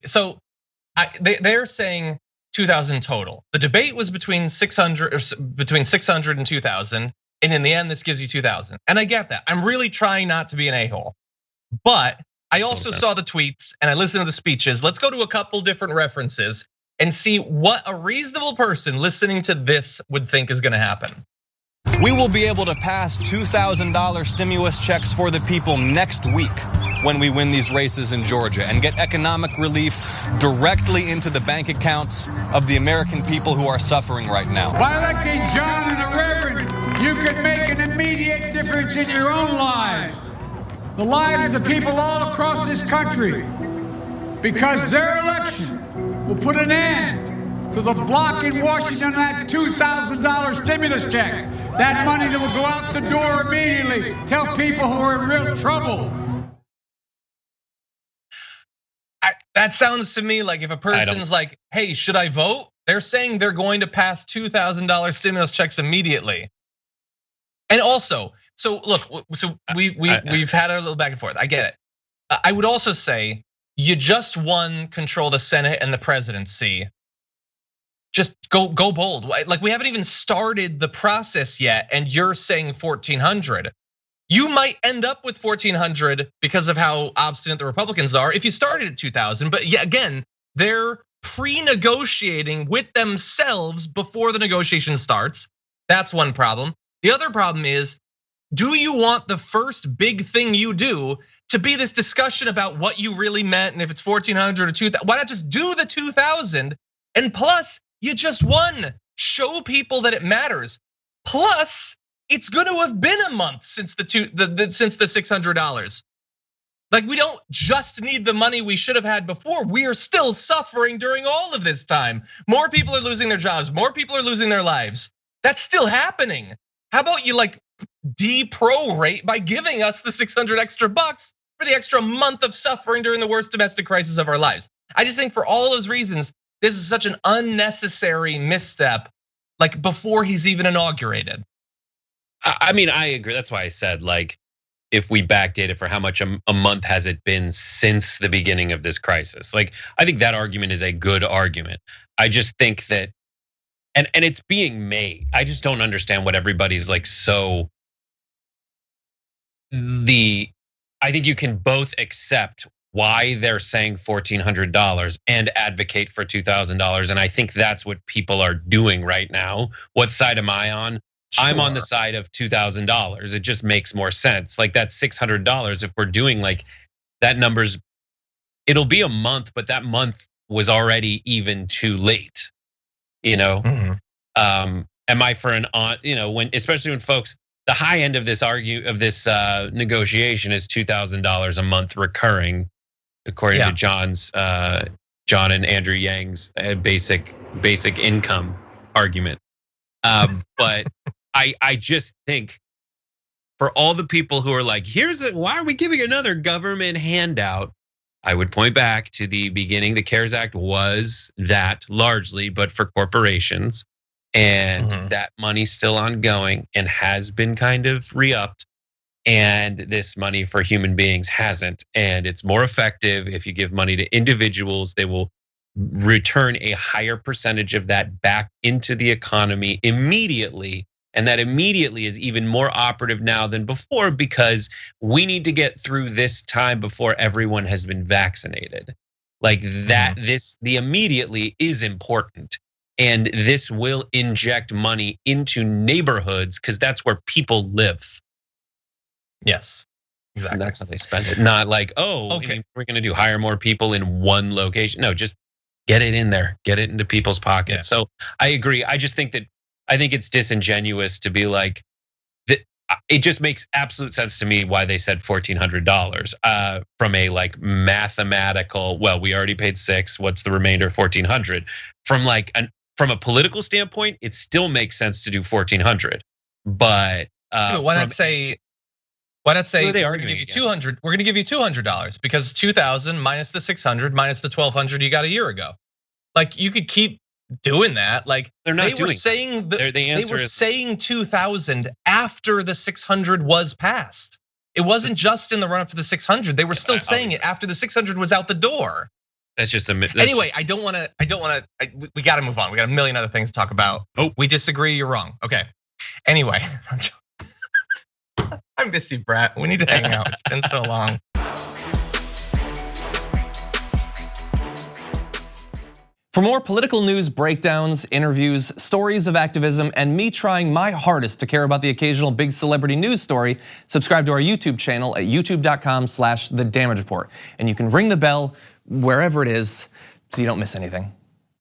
so they're saying 2,000 total. The debate was between 600 and 2,000, and in the end, this gives you 2,000. And I get that. I'm really trying not to be an a-hole, but I also saw the tweets and I listened to the speeches. Let's go to a couple different references and see what a reasonable person listening to this would think is going to happen. We will be able to pass $2,000 stimulus checks for the people next week when we win these races in Georgia and get economic relief directly into the bank accounts of the American people who are suffering right now. By electing John and the Reverend, you can make an immediate difference in your own lives, the lives of the people all across this country, because their election will put an end to the block in Washington, that $2,000 stimulus check. That money that will go out the door immediately. Tell people who are in real trouble. That sounds to me like if a person's like, hey, should I vote? They're saying they're going to pass $2,000 stimulus checks immediately. And also, so look, so we've had a little back and forth. I get it. I would also say you just won control the Senate and the presidency. Just go bold. Like we haven't even started the process yet, and you're saying 1,400. You might end up with 1,400 because of how obstinate the Republicans are if you started at 2,000. But yeah, again, they're pre-negotiating with themselves before the negotiation starts. That's one problem. The other problem is, do you want the first big thing you do to be this discussion about what you really meant, and if it's 1,400 or 2,000? Why not just do the 2,000? And plus, you just won. Show people that it matters. Plus, it's going to have been a month since the $600. Like we don't just need the money we should have had before. We are still suffering during all of this time. More people are losing their jobs. More people are losing their lives. That's still happening. How about you like de-prorate by giving us the 600 extra bucks for the extra month of suffering during the worst domestic crisis of our lives? I just think for all those reasons, this is such an unnecessary misstep, like before he's even inaugurated. I mean, I agree. That's why I said, like, if we backdate it for how much a month has it been since the beginning of this crisis? Like, I think that argument is a good argument. I just think that, and it's being made. I just don't understand what everybody's like so. I think you can both accept why they're saying $1,400 and advocate for $2,000. And I think that's what people are doing right now. What side am I on? Sure. I'm on the side of $2,000. It just makes more sense. Like that's $600. If we're doing like that number's, it'll be a month, but that month was already even too late. You know, am I for an on? You know, when especially when folks, the high end of this negotiation is $2,000 a month recurring, according to John and Andrew Yang's basic income argument. But I just think for all the people who are like, why are we giving another government handout? I would point back to the beginning. The CARES Act was that largely, but for corporations, and that money's still ongoing and has been kind of re-upped. And this money for human beings hasn't. And it's more effective if you give money to individuals. They will return a higher percentage of that back into the economy immediately. And that immediately is even more operative now than before because we need to get through this time before everyone has been vaccinated. Like that, the immediately is important. And this will inject money into neighborhoods because that's where people live. Yes, exactly. And that's how they spend it. Not like, okay, we're gonna do hire more people in one location. No, just get it in there, get it into people's pockets. Yeah. So I agree. I just think it's disingenuous to be like, it just makes absolute sense to me why they said $1,400 from a like mathematical. Well, we already paid $6,000. What's the remainder? $1,400. From a political standpoint, it still makes sense to do $1,400. But why not say we're gonna give you $200? We're gonna give you $200 because 2,000 minus the 600 minus the 1,200 you got a year ago. Like you could keep doing that. Like they're not they were saying they were saying 2,000 after the 600 was passed. It wasn't just in the run up to the 600. They were still saying it after the 600 was out the door. That's just anyway, I don't want to, we got to move on. We got a million other things to talk about. Oh, we disagree, you're wrong. Okay. Anyway, I miss you, Brett. We need to hang out. It's been so long. For more political news breakdowns, interviews, stories of activism, and me trying my hardest to care about the occasional big celebrity news story, subscribe to our YouTube channel at youtube.com/thedamagereport. And you can ring the bell wherever it is so you don't miss anything.